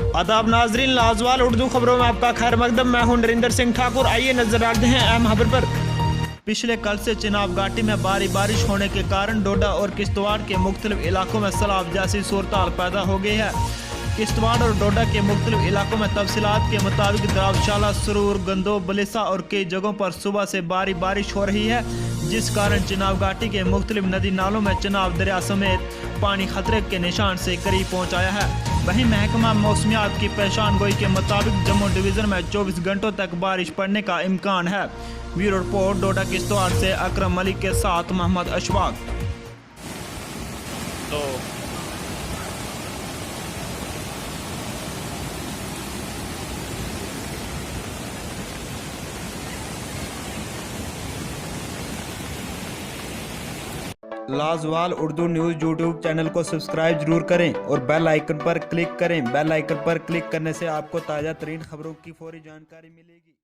आदाब नाजरीन, लाजवाल उर्दू खबरों में आपका खैर मकदम। मैं हूं नरेंद्र सिंह ठाकुर। आइए नजर डालते हैं अहम खबर पर। पिछले कल से चनाब घाटी में भारी बारिश होने के कारण डोडा और किश्तवाड़ के मुख्तलिफ इलाकों में सैलाब जैसी सूरतहाल पैदा हो गई है। किश्तवाड़ और डोडा के मुख्तलिफ इलाकों में तफसीलात के मुताबिक दरावशाला, सरूर, गंदो, बलिसा और कई जगहों पर सुबह से भारी बारिश हो रही है, जिस कारण चनाब घाटी के मुख्तलिफ नदी नालों में चनाब दरिया समेत पानी खतरे के निशान से करीब पहुँच आया है। वहीं महकमा मौसमियात की पेशान गोई के मुताबिक जम्मू डिवीज़न में 24 घंटों तक बारिश पड़ने का इम्कान है। ब्यूरो रिपोर्ट डोडा किश्तवाड़ से अकरम मलिक के साथ Mohammad Ashfaq. Lazawal Urdu news YouTube channel को सब्सक्राइब जरूर करें और बेल आइकन पर क्लिक करें। बेल आइकन पर क्लिक करने से आपको ताज़ा तरीन खबरों की फौरी जानकारी मिलेगी।